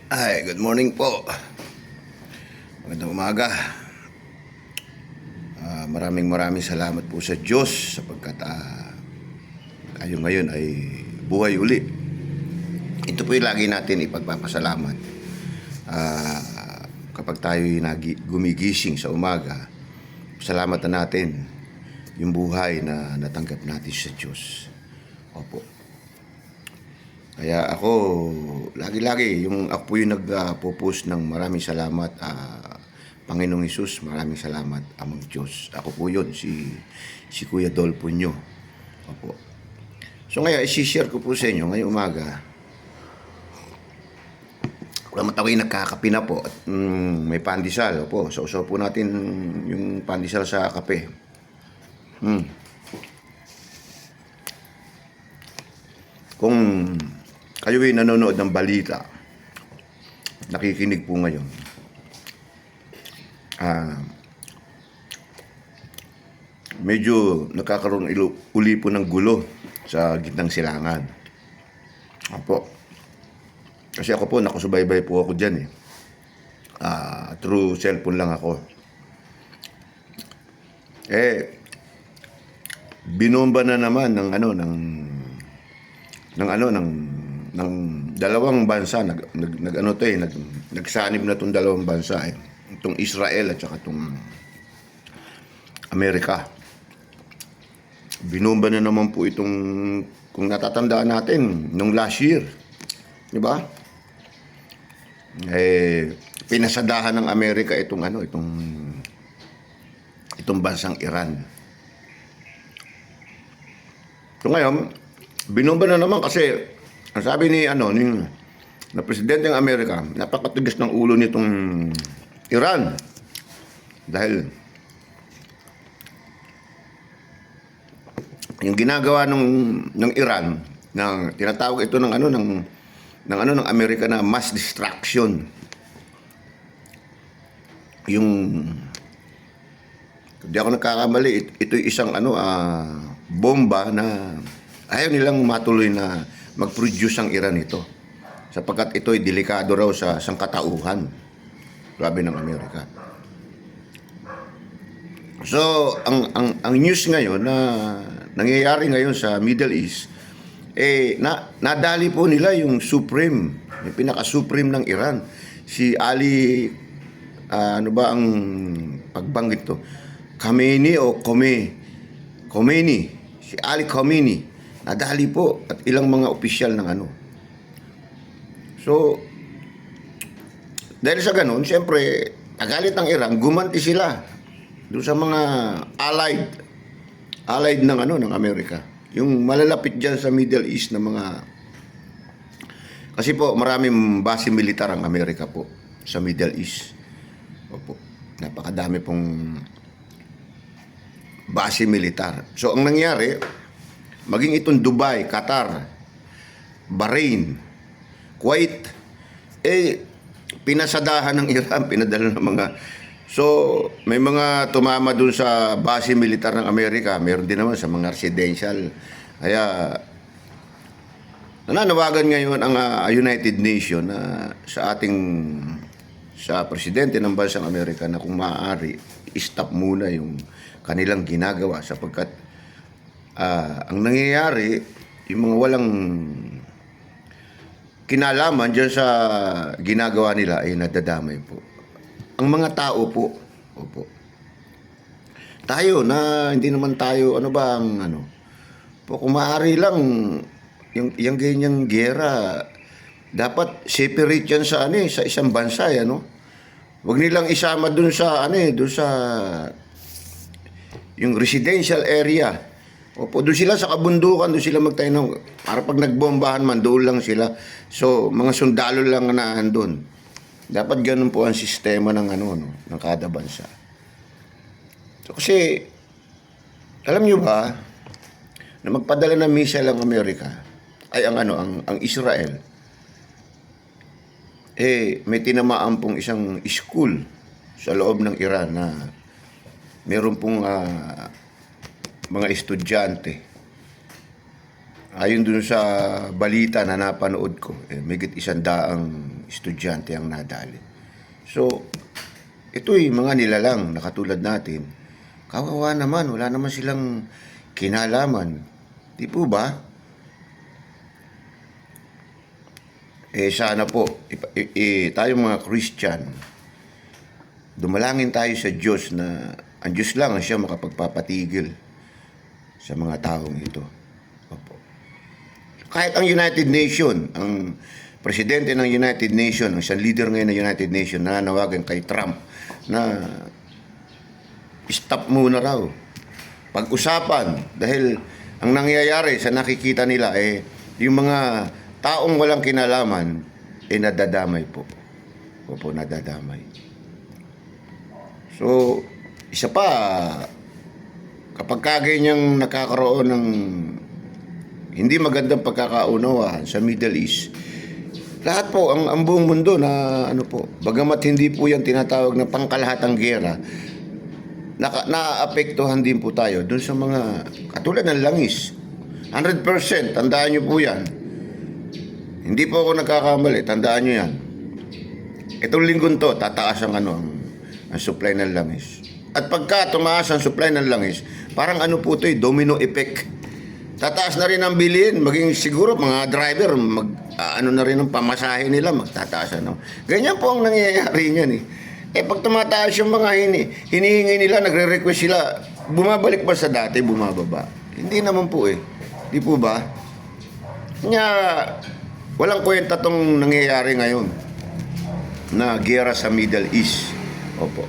Ay, good morning po. Magandang umaga. Maraming salamat po sa Diyos sapagkat tayo ngayon ay buhay uli. Ito po yung lagi natin ipagpapasalamat. Kapag tayo gumigising sa umaga, salamat na natin yung buhay na natanggap natin sa Diyos. Opo. Kaya ako, lagi-lagi, ako po yung nagpo-post ng maraming salamat, Panginoong Hesus, maraming salamat, Amang Diyos. Ako po yun, si Kuya Dolpo nyo. Opo. So ngayon, isi-share ko po sa inyo, ngayong umaga, kung mataway nagkakape na po, at may pandesal, opo, sausaw po natin yung pandesal sa kape. Kung kayo ay nanonood ng balita, nakikinig po ngayon, medyo nakakaroon uli po ng gulo sa gitnang silangan. Apo. Kasi ako po, nakasubaybay po ako dyan eh. Through cellphone lang ako. Binomba na naman ng dalawang bansa, nagsanib na itong dalawang bansa eh. Itong Israel at saka itong Amerika. Binomba na naman po itong, kung natatandaan natin, nung last year. Di ba? Pinasadahan ng Amerika itong bansang Iran. So ngayon, binomba na naman kasi ang sabi na presidente ng Amerika, napakatigas ng ulo nitong Iran. Dahil yung ginagawa ng Iran, tinatawag ito ng Amerika na mass destruction. Hindi ako nagkakamali, ito isang bomba na ayaw nilang matuloy na mag-produce ang Iran ito. Sapagkat ito ay delikado raw sa sangkatauhan. Grabe ng Amerika. So, ang news ngayon na nangyayari ngayon sa Middle East, nadali po nila yung Supreme, yung pinaka-Supreme ng Iran. Si Ali, ano ba ang pagbanggit to? Khamenei o Khomeini. Si Ali Khamenei. Nadali po at ilang mga opisyal ng So, dahil sa ganun, siyempre, nagalit ng Iran, gumanti sila doon sa mga allied ng Amerika. Yung malalapit dyan sa Middle East na mga, kasi po maraming base militar ang Amerika po sa Middle East. Opo, napakadami pong base militar. So ang nangyari, maging itong Dubai, Qatar, Bahrain, Kuwait, pinasadahan ng Iran, pinadala ng mga. So, may mga tumama dun sa base militar ng Amerika. Meron din naman sa mga residential. Kaya, nananawagan ngayon ang United Nations na sa presidente ng bansang Amerika na kung maaari, stop muna yung kanilang ginagawa sapagkat ang nangyayari, yung mga walang kinalaman dyan sa ginagawa nila ay nadadamay po. Ang mga tao po, opo. Tayo na hindi naman tayo, kung maaari lang, yung ganyang gera, dapat separate yan sa isang bansa, Huwag nilang isama dun sa yung residential area. Opo, doon sila sa kabundukan, doon sila magtayo para pag nagbombahan man, doon lang sila. So, mga sundalo lang na andun. Dapat ganun po ang sistema ng ng kada bansa. So, kasi, alam nyo ba, na magpadala ng missile ang Amerika, ay ang Israel, may tinamaan pong isang school sa loob ng Iran na meron pong mga estudyante Ayon dun sa balita na napanood ko, mahigit 100 estudyante ang nadali. So, ito'y mga nilalang na katulad natin. Kawawa naman, wala naman silang kinalaman. Di po ba? Sana po, tayo mga Christian, dumalangin tayo sa Diyos na ang Diyos lang ang siya makapagpapatigil sa mga taong ito. Opo. Kahit ang United Nation, ang presidente ng United Nation, ang isang leader ngayon ng United Nation, nananawagan kay Trump na stop muna raw pag-usapan dahil ang nangyayari sa nakikita nila yung mga taong walang kinalaman nadadamay po. Opo, nadadamay. So, isa pa, kapag kaganyang nakakaroon ng hindi magandang pagkakaunawa sa Middle East, lahat po, ang buong mundo na bagamat hindi po yan tinatawag na pangkalahatang giyera, naapektuhan din po tayo dun sa mga katulad ng langis. 100%, tandaan nyo po yan. Hindi po ako nagkakamali, tandaan nyo yan. Itong linggong to, tataas ang ang supply ng langis. At pagka tumaas ang supply ng langis, parang po ito domino effect. Tataas na rin ang bilihin, maging siguro mga driver, na rin ang pamasahe nila, magtataas . Ganyan po ang nangyayari niyan . Pag tumataas yung mga hinihingi nila, nagre-request sila, bumabalik ba sa dati, bumababa? Hindi naman po Di po ba? Walang kwenta tong nangyayari ngayon na giyera sa Middle East. Opo.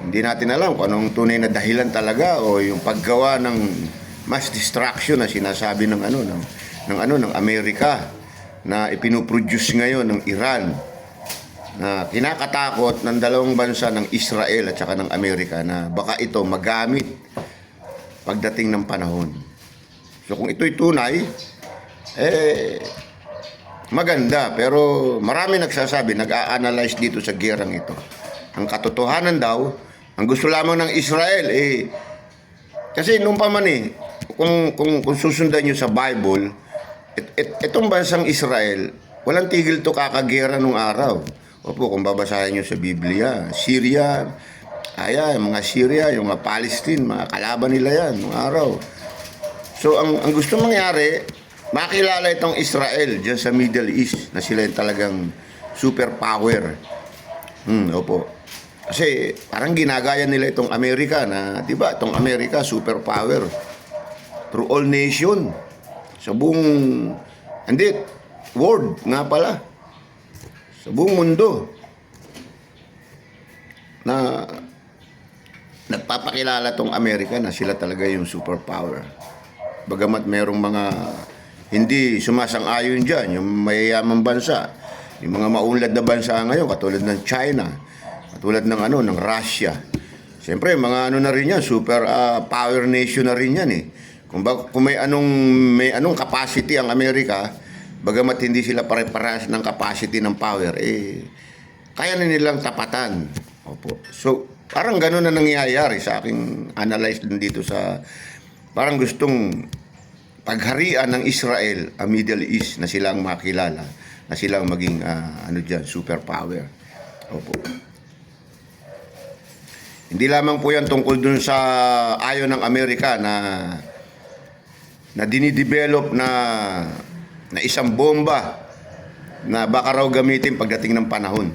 Hindi natin alam kung anong tunay na dahilan talaga o yung paggawa ng mass destruction na sinasabi ng Amerika na ipinoproduce ngayon ng Iran na kinakatakot ng dalawang bansa ng Israel at saka ng Amerika na baka ito magamit pagdating ng panahon. So kung ito'y tunay, maganda, pero marami nagsasabi, nag-a-analyze dito sa gerang ito. Ang katotohanan daw, ang gusto lamang ng Israel, kasi nung pa man kung susundan nyo sa Bible, itong bansang Israel, walang tigil to kakagera nung araw. Opo, kung babasahin nyo sa Biblia, Syria, mga Syria, yung mga Palestine, mga kalaban nila yan nung araw. So, ang gusto mangyari, makilala itong Israel dyan sa Middle East na sila yung talagang superpower. Opo. Kasi parang ginagaya nila itong Amerika na, di ba, itong Amerika superpower. Through all nation. Sa buong, world nga pala. Sa buong mundo. Na nagpapakilala itong Amerika na sila talaga yung superpower. Bagamat merong mga hindi sumasang-ayon dyan, yung mayayamang bansa, yung mga maunlad na bansa ngayon, katulad ng China, katulad ng ng Russia. Siyempre, mga na rin yan, super power nation na rin yan . Kung may anong capacity ang Amerika, bagamat hindi sila pare-parehas ng capacity ng power, kaya na nilang tapatan. Opo. So, parang gano'n na nangyayari sa aking analyze din dito sa parang gustong pagharian ng Israel ang Middle East na silang makilala, na silang maging superpower. Opo. Hindi lamang po yan tungkol dun sa ayon ng Amerika na dinidevelop na isang bomba na baka raw gamitin pagdating ng panahon.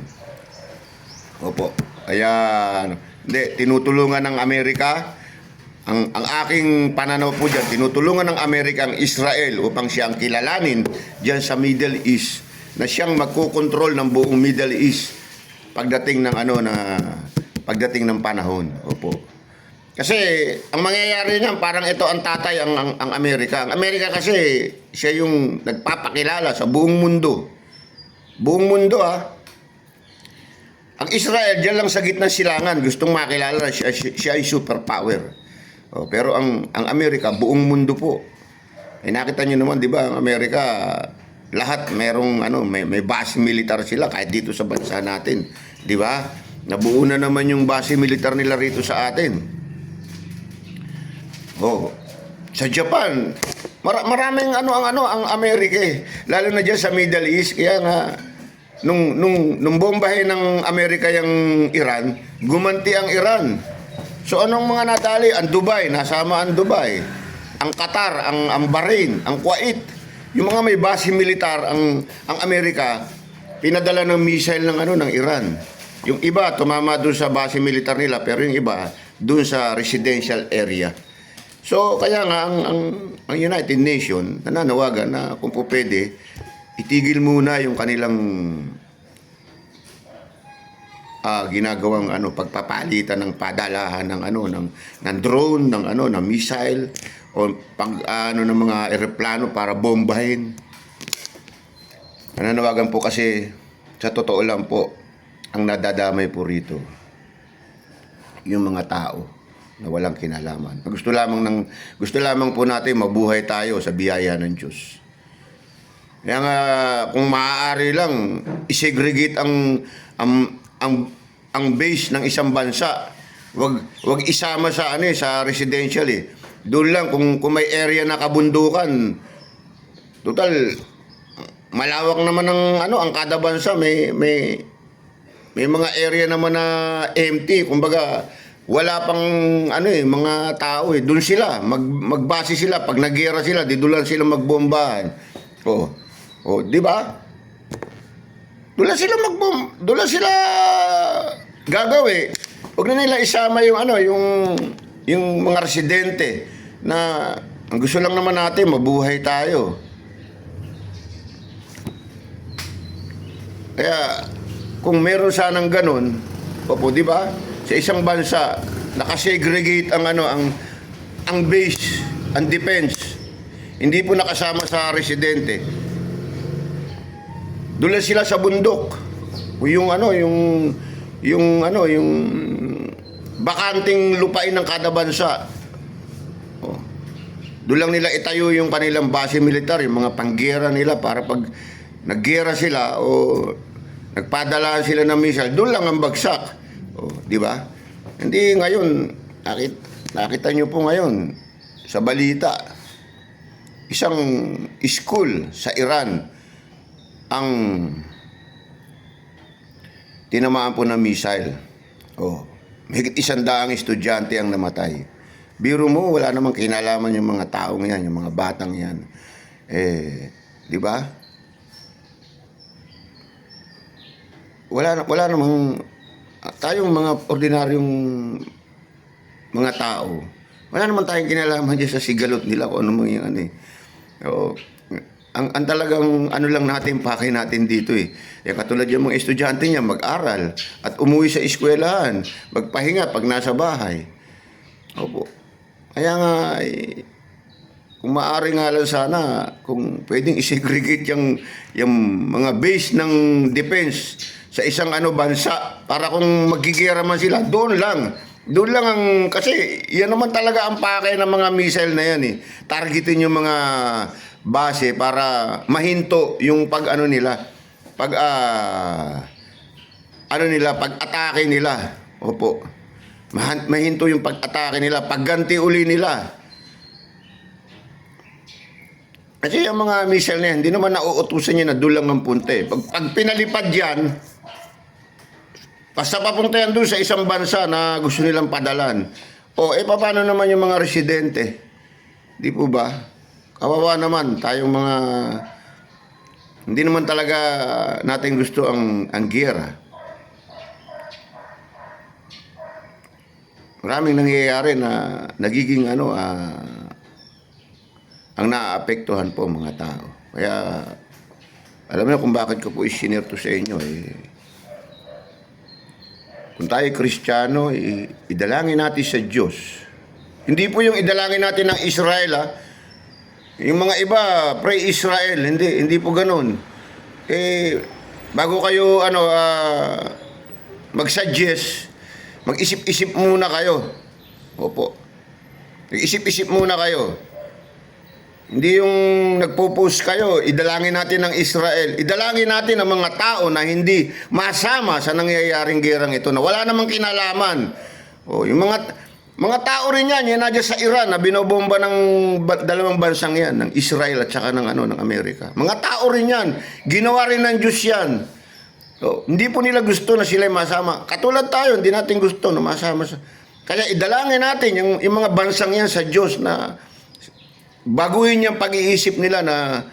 Opo. Kaya tinutulungan ng Amerika. Ang aking pananaw po dyan, tinutulungan ng Amerika ang Israel upang siyang kilalanin dyan sa Middle East na siyang magkukontrol ng buong Middle East pagdating ng panahon. Opo. Kasi ang mangyayari niyan, parang ito ang tatay ang Amerika. Ang Amerika kasi siya yung nagpapakilala sa buong mundo. Buong mundo Ang Israel diyan lang sa gitna silangan, gustong makilala siya ay superpower. Pero ang Amerika, buong mundo po. Nakita niyo naman, di ba, ang Amerika, lahat merong may base militar sila kahit dito sa bansa natin, di ba? Nabuo na naman yung base militar nila rito sa atin. Sa Japan, maraming ang Amerika eh. Lalo na diyan sa Middle East. Kaya nga nung bombahin ng Amerika yung Iran, gumanti ang Iran. So anong mga natali? Ang Dubai, nasama ang Dubai. Ang Qatar, ang Bahrain, ang Kuwait. Yung mga may base militar ang Amerika, pinadala ng missile ng Iran. Yung iba tumama doon sa base militar nila, pero yung iba doon sa residential area. So kaya nga ang United Nations nananawagan na kung po pwede itigil muna yung kanilang ginagawang pagpapalitan ng padalahan ng drone, ng missile o ng mga eroplano para bombahin. Nananawagan po kasi sa totoo lang po ang nadadamay po rito yung mga tao na walang kinalaman. Gusto lamang po natin mabuhay tayo sa biyaya ng Diyos. Kaya nga kung maaari lang isegregate ang base ng isang bansa. Wag isama sa sa residential eh. Doon lang kung may area na kabundukan. Total malawak naman ang kada bansa may mga area naman na empty. Kumbaga wala pang mga tao eh. Doon sila magbase sila pag naggera sila, doon lang sila magbombahan. Oh, di ba? Doon lang sila gagawin. Huwag na nila isama yung mga residente na ang gusto lang naman natin mabuhay tayo. Kaya kung meron sanang ganun, di ba? Sa isang bansa nakasegregate ang base, ang defense. Hindi po nakasama sa residente. Doon lang sila sa bundok. Yung bakanting lupain ng kada bansa. Doon lang nila itayo yung kanilang base militar, yung mga panggera nila para pag naggera sila o nagpadala sila ng missile, doon lang ang bagsak. Di ba? Hindi ngayon, nakita nyo po ngayon sa balita, isang school sa Iran ang tinamaan po ng missile. Mahigit 100 estudyante ang namatay. Biro mo, wala namang kinalaman yung mga taong yan, yung mga batang yan. Di ba? Wala namang tayong mga ordinaryong mga tao. Wala naman tayong kinalaman dyan sa sigalot nila kung ano mo yung ang talagang lang natin, pakay natin dito eh. Katulad yung mga estudyante niya, mag-aral at umuwi sa eskwelahan, magpahinga pag nasa bahay. Opo. Kaya nga, kung maaari nga lang sana, kung pwedeng isegregate yung mga base ng defense sa isang bansa, para kung magigera man sila, doon lang. Doon lang kasi yan naman talaga ang pakay ng mga missile na yan eh. Targetin yung mga base para mahinto yung pag-atake nila. Opo. Mahinto yung pag-atake nila, pagganti uli nila. Kasi yung mga missile na yan, hindi naman nauutusan niya na doon lang ang punta eh. Pag pinalipad yan, basta papunta yan doon sa isang bansa na gusto nilang padalan. Paano naman yung mga residente? Di po ba? Kawawa naman tayong mga hindi naman talaga natin gusto ang giyera. Maraming nangyayari na nagiging ang naaapektuhan po mga tao. Kaya alam niyo kung bakit ko po isinare to sa inyo kung tayo Kristiyano, idalangin natin sa Diyos. Hindi po yung idalangin natin ng Israel Yung mga iba, pray Israel, hindi po ganoon. Bago kayo mag-suggest, mag-isip-isip muna kayo. Opo. Mag-isip-isip muna kayo. Hindi yung nagpo-post kayo, idalangin natin ng Israel. Idalangin natin ang mga tao na hindi masama sa nangyayaring gerang ito na wala namang kinalaman. Yung mga Mga tao rin yan nandiyan sa Iran na binobomba ng dalawang bansang yan, ng Israel at saka ng Amerika. Mga tao rin yan. Ginawa rin ng Diyos yan. So, hindi po nila gusto na sila masama. Katulad tayo, hindi natin gusto na masama. Kaya idalangin natin yung mga bansang yan sa Diyos na baguhin yung pag-iisip nila na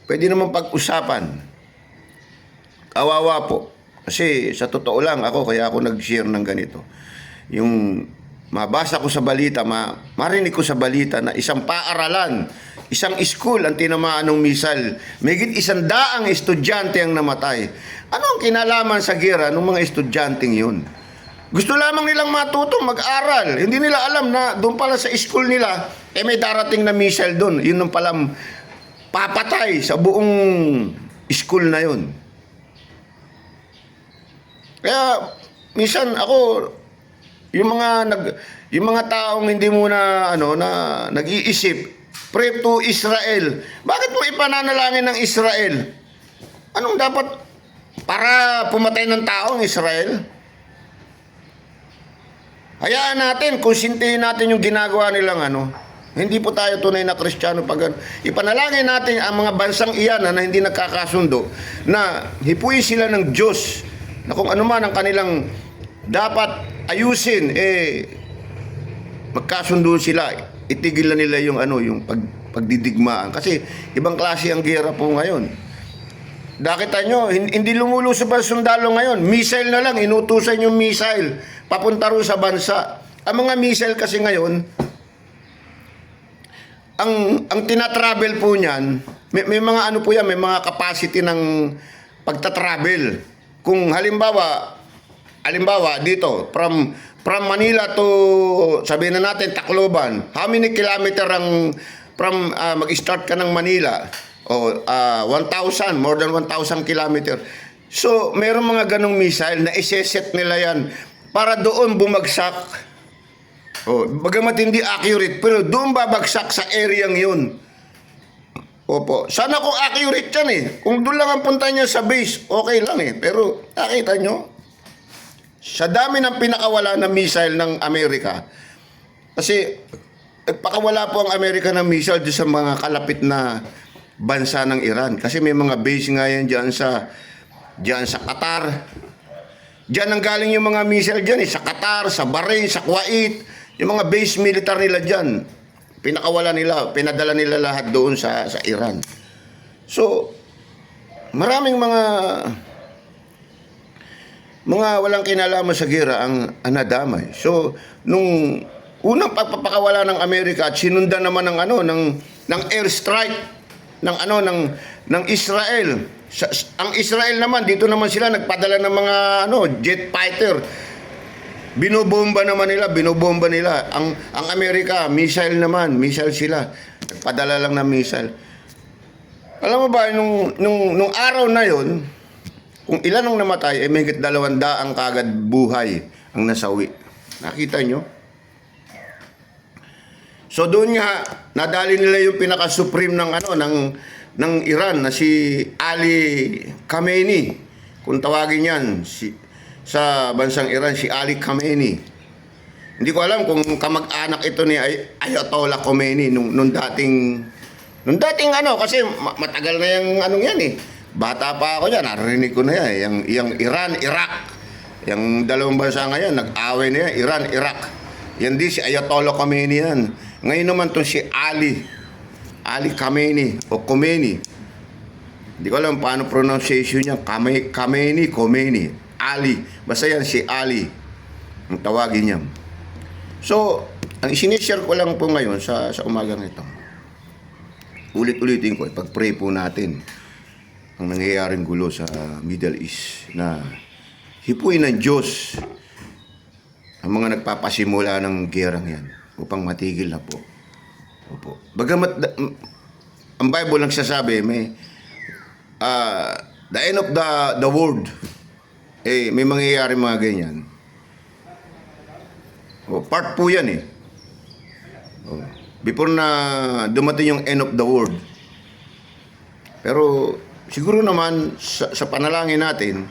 pwede naman pag-usapan. Kawawa po. Kasi sa totoo lang kaya ako nag-share ng ganito. Yung mabasa ko sa balita, marinig ko sa balita na isang paaralan, isang school ang tinamaan ng misal. Mahigit 100 estudyante ang namatay. Ano ang kinalaman sa gera ng mga estudyanteng yun? Gusto lamang nilang matutong mag-aral. Hindi nila alam na doon pala sa school nila, may darating na missile doon. Yun ang palang papatay sa buong school na yun. Kaya, minsan ako, yung mga taong hindi muna nag-iisip, pray to Israel. Bakit mo ipananalangin ng Israel? Anong dapat para pumatay ng tao ang Israel? Hayaan natin, konsintihin natin yung ginagawa nilang Hindi po tayo tunay na Kristiyano pag ipanalangin natin ang mga bansang iyan na hindi nagkakasundo, na hipuin sila ng Diyos, na kung ano man ang kanilang dapat ayusin, magkasundo sila, itigilan nila yung pagdidigmaan. Kasi ibang klase ang gera po ngayon. Nakita nyo, hindi lumulusob ang sundalo ngayon. Missile na lang, inutusan yung missile papunta rin sa bansa. Ang mga missile kasi ngayon, ang tinatravel po niyan, may mga po yan, may mga capacity ng pagtatravel. Kung halimbawa dito, from Manila to, sabihin na natin, Tacloban, how many kilometer from mag-start ka ng Manila? 1,000, more than 1,000 kilometer. So, meron mga ganong missile na iseset nila yan para doon bumagsak. Bagamat hindi accurate, pero doon babagsak sa areang yun. Opo. Sana kung accurate yan Kung doon lang ang punta niya sa base, okay lang Pero, nakita nyo? Sa dami ng pinakawala na missile ng Amerika, kasi nagpakawala po ang Amerika ng missile doon sa mga kalapit na bansa ng Iran. Kasi may mga base nga yan dyan sa Qatar. Diyan ang galing yung mga missile dyan sa Qatar, sa Bahrain, sa Kuwait. Yung mga base militar nila dyan, pinakawala nila, pinadala nila lahat doon sa Iran. So, maraming mga walang kinalaman sa gera ang nadamay. So, nung unang pagpapakawala ng Amerika at sinundan naman ng airstrike ng Israel. Ang Israel naman, dito naman sila nagpadala ng mga jet fighter. Binobomba nila. Ang Amerika, missile sila. Nagpadala lang ng missile. Alam mo ba, nung araw na yon, kung ilan ang namatay, may higit 200 kagad buhay ang nasawi. Nakita nyo? So doon nga, nadali nila yung pinaka-supreme ng Iran na si Ali Khamenei. Kung tawagin yan, sa bansang Iran, si Ali Khamenei. Hindi ko alam kung kamag-anak ito ni Ayatollah Khomeini nung dating kasi matagal na yung yan Bata pa ako yan, narinig ko na yan. Yung Iran, Iraq. Yung dalawang bansa ngayon, nag-away na yan, Iran, Iraq. Yan di si Ayatollah Khomeini yan. Ngayon naman to si Ali Khamenei o Khomeini. Hindi ko alam paano pronunciation niya. Khomeini. Ali. Basta yan si Ali. Ang tawagin niya. So, ang isinishare ko lang po ngayon sa umagang ito. Ulit-ulitin ko, pag-pray po natin ang nangyayaring gulo sa Middle East na hipuin ng Diyos ang mga nagpapasimula ng gerang yan upang matigil na po. Opo. Bagamat ang Bible nagsasabi may the end of the world, may mangyayari mga ganyan. Part po yan before na dumating yung end of the world. Pero siguro naman sa panalangin natin,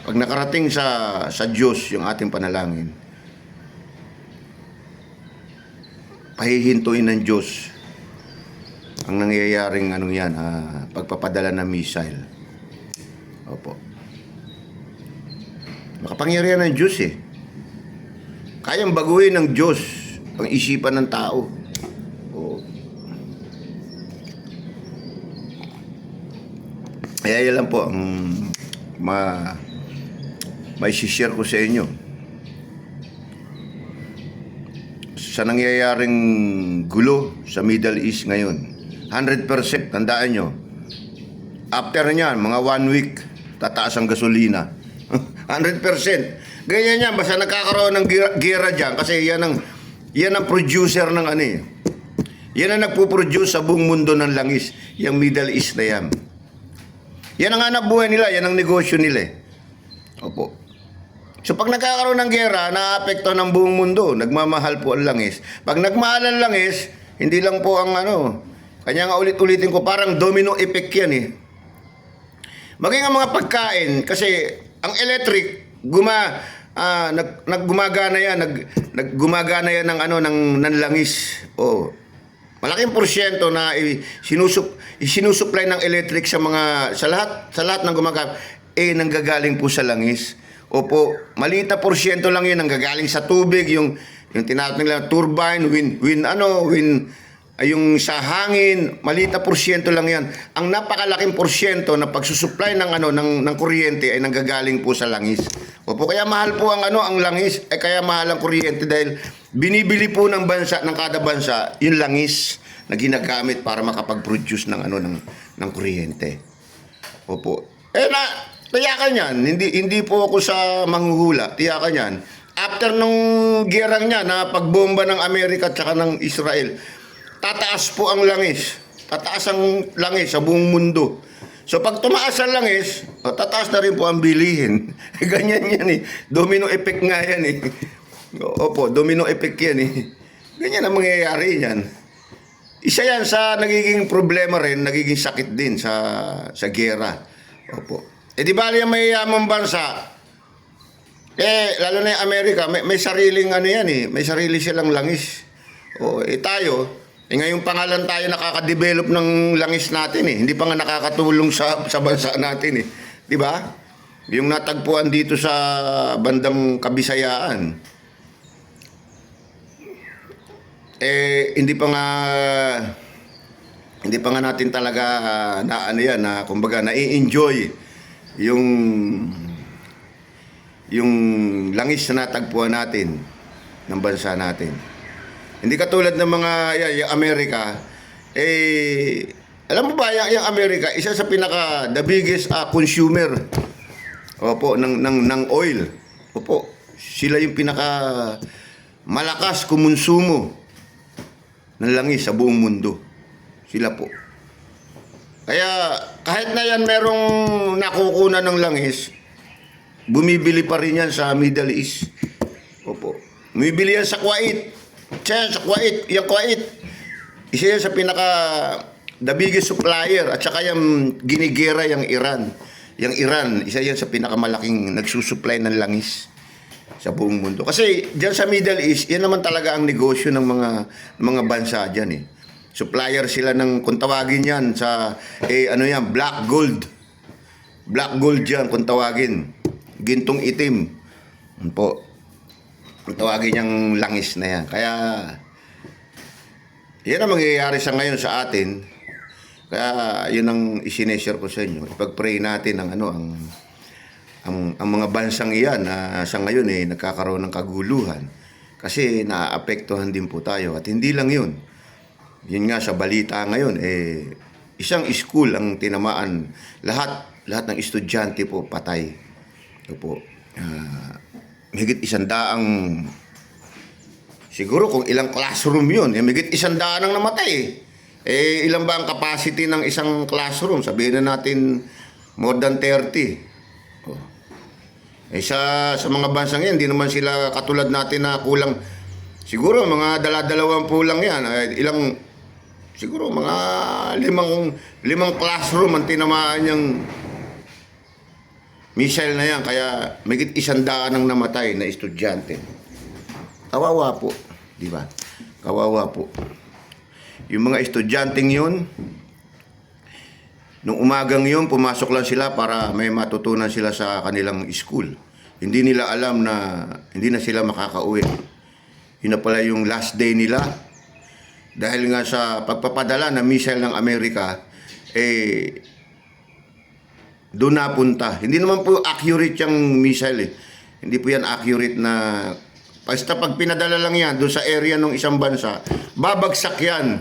pag nakarating sa Diyos yung ating panalangin, pahihintuin ng Diyos ang nangyayaring ano yan, pagpapadala ng missile. Opo. Makapangyarihan ng Diyos eh. Kayang baguhin ng Diyos ang isipan ng tao. Oo. Kaya yan lang po ang may share ko sa inyo. Sa nangyayaring gulo sa Middle East ngayon. 100%, tandaan nyo. After nyan, mga 1 week, tataas ang gasolina. 100%. Ganyan yan, basta nagkakaroon ng gera dyan kasi yan ang producer ng ano eh. Yan ang nagpo-produce sa buong mundo ng langis, yung Middle East na yan. Yan ang hanap buhay nila, yan ang negosyo nila eh. Opo. So pag nagkakaroon ng gera, naapekto ng buong mundo, nagmamahal po ang langis. Pag nagmahal ang langis, hindi lang po ang ano, kanya nga ulit-ulitin ko, parang domino effect yan eh. Maging ang mga pagkain, kasi ang electric, naggumagana yan ng ano ng langis. Oh. Malaking porsyento na sinusupply ng electric sa lahat ng gumagana nanggagaling po sa langis. Opo, maliit na porsyento lang 'yun nanggagaling sa tubig, yung tinatawag nila turbine, yung sa hangin, maliit na porsyento lang 'yan. Ang napakalaking porsyento na pagsusupply ng kuryente ay nanggagaling po sa langis. Opo, kaya mahal po ang langis, kaya mahal ang kuryente dahil binibili po ng kada bansa yung langis na ginagamit para makapag-produce ng kuryente. Opo. Tiyakan yan, hindi po ako sa manghuhula, tiyakan yan. After nung gerang niya na pagbomba ng Amerika at saka ng Israel, tataas po ang langis. Tataas ang langis sa buong mundo. So pag tumaas ang langis, tataas na rin po ang bilihin. Ganyan yan eh. Domino effect nga yan eh. Opo, domino effect yan eh. Ganyan ang mangyayari yan. Isa yan sa nagiging problema rin, nagiging sakit din sa gera. Opo. Di bali yung mayayamang bansa, lalo na yung Amerika, may sariling yan eh, may sarili silang langis. Tayo, ngayong pangalan tayo nakaka-develop ng langis natin eh, hindi pa nga nakakatulong sa bansa natin eh. Di ba? Yung natagpuan dito sa bandang Kabisayaan, hindi pa nga natin talaga na kumbaga nai-enjoy yung langis na natagpuan natin ng bansa natin. Hindi katulad ng mga yung Amerika, alam mo ba yung Amerika, isa sa the biggest consumer ng oil. Opo, sila yung malakas kumonsumo ng langis sa buong mundo. Sila po. Kaya kahit na yan merong nakukunan ng langis, bumibili pa rin yan sa Middle East. Opo. Bumibili yan sa Kuwait. Sa Kuwait. Yung Kuwait, isa yan sa the biggest supplier. At saka yung ginigera yung Iran. Yung Iran, isa yan sa pinakamalaking nagsusupply ng langis sa buong mundo. Kasi dyan sa Middle East, yan naman talaga ang negosyo ng mga bansa dyan eh. Supplier sila ng, kung tawagin yan sa, black gold. Black gold yan, kung tawagin. Gintong itim. Po. Kung tawagin yung langis na yan. Kaya, yan ang mangyayari sa ngayon sa atin. Kaya, yun ang isineshare ko sa inyo. Ipag-pray natin ang mga bansang iyan na sa ngayon nagkakaroon ng kaguluhan. Kasi naaapektuhan din po tayo. At hindi lang yun. Yun nga sa balita ngayon, isang school ang tinamaan. Lahat ng estudyante po patay. Po, higit 100 siguro kung ilang classroom yun, higit 100 ang namatay. Ilan ba ang capacity ng isang classroom? Sabihin na natin more than 30. Sa mga bansang yan, hindi naman sila katulad natin na kulang. Siguro mga dala-dalawang lang yan. Siguro mga limang classroom ang tinamaan yung missile na yan. Kaya higit 100 ang namatay na estudyante. Kawawa po, di ba? Kawawa po. Yung mga estudyanteng yun, nung umagang yun, pumasok lang sila para may matutunan sila sa kanilang school. Hindi nila alam na hindi na sila makakauwi. Yun na pala yung last day nila. Dahil nga sa pagpapadala ng missile ng Amerika, doon napunta. Hindi naman po accurate yung missile eh. Hindi po yan accurate na... Basta pag pinadala lang yan doon sa area ng isang bansa, babagsak yan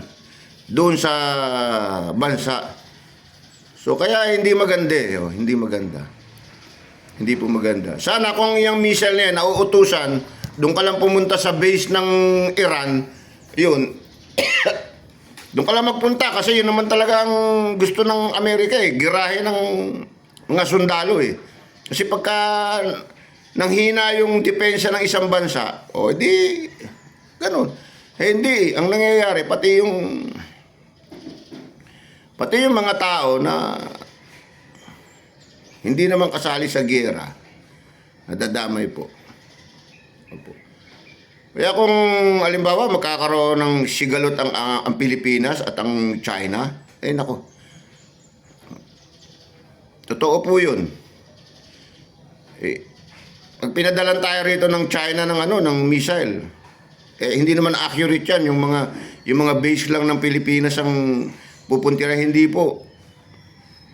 doon sa bansa. So kaya hindi maganda eh. Oh, hindi maganda. Hindi po maganda. Sana kung yung missile na yan, nauutusan, doon ka lang pumunta sa base ng Iran, yun, doon ka lang magpunta kasi yun naman talaga ang gusto ng Amerika eh. Girahe ng mga sundalo eh. Kasi pagka nanghina yung depensa ng isang bansa, o di, ganun. Eh hindi, ang nangyayari, pati yung mga tao na hindi naman kasali sa giyera, nadadamay po. Opo. Kaya kung halimbawa magkakaroon ng sigalot ang Pilipinas at ang China, nako. Totoo po yun. Pag pinadalan tayo rito ng China ng missile, hindi naman accurate yan. Yung mga base lang ng Pilipinas ang pupuntiran, hindi po.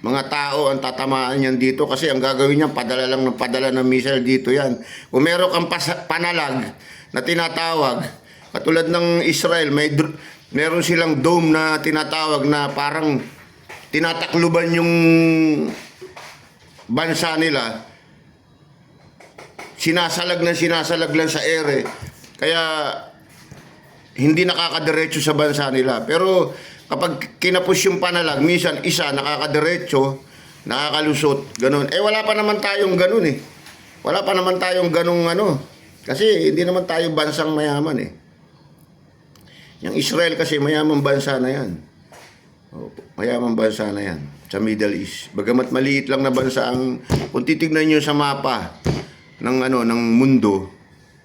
Mga tao ang tatamaan yan dito kasi ang gagawin niyan, padala ng missile dito yan. Kung meron kang panalag na tinatawag, katulad ng Israel, meron silang dome na tinatawag na parang tinatakluban yung bansa nila. Sinasalag lang sa ere. Kaya hindi nakakadiretso sa bansa nila. Pero kapag kinapos yung panalag, minsan isa nakakadiretso, nakakalusot, ganun. Wala pa naman tayong ganun eh. Wala pa naman tayong ganung Kasi hindi naman tayo bansang mayaman eh. Yung Israel kasi mayamang bansa na yan. Mayamang bansa na yan sa Middle East. Bagamat maliit lang na bansa kung titignan nyo sa mapa ng mundo,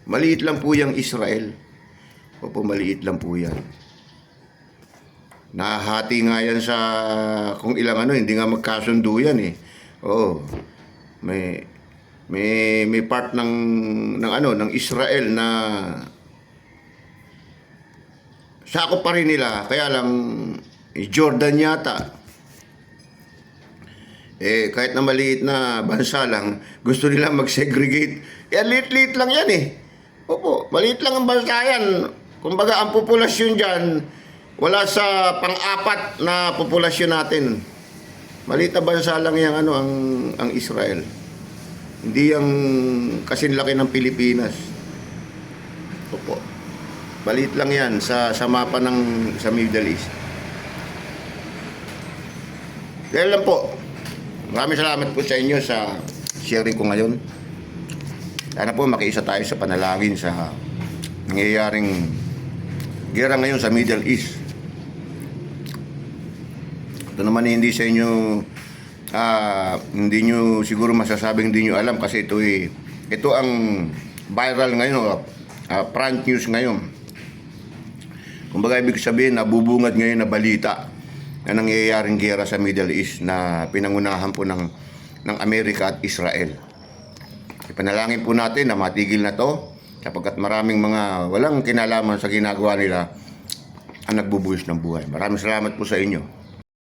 maliit lang po yung Israel. Opo, maliit lang po yan. Nahati nga yan sa kung ilang hindi nga magkasundo yan eh. Oo. May part ng Israel na sakop pa rin nila, kaya lang Jordan yata. Kahit na maliit na bansa lang, gusto nila mag-segregate. Liit-liit lang yan eh. Opo, maliit lang ang bansa yan. Kumbaga, ang populasyon dyan, wala sa pang-apat na populasyon natin. Maliit na bansa lang yung ang Israel. Hindi yung kasinlaki ng Pilipinas. Opo. Maliit lang yan sa mapa sa Middle East. Kaya lang po. Maraming salamat po sa inyo sa sharing ko ngayon. Sana po makiisa tayo sa panalangin sa nangyayaring gera ngayon sa Middle East. Ito naman hindi sa inyo, hindi nyo siguro masasabing hindi nyo alam kasi ito ang viral ngayon, front news ngayon. Kumbaga ibig sabihin, nabubungad ngayon na balita na nangyayaring gera sa Middle East na pinangunahan po ng Amerika at Israel. Ipanalangin po natin na matigil na to sapagkat maraming mga walang kinalaman sa ginagawa nila ang nagbubuhos ng buhay. Maraming salamat po sa inyo.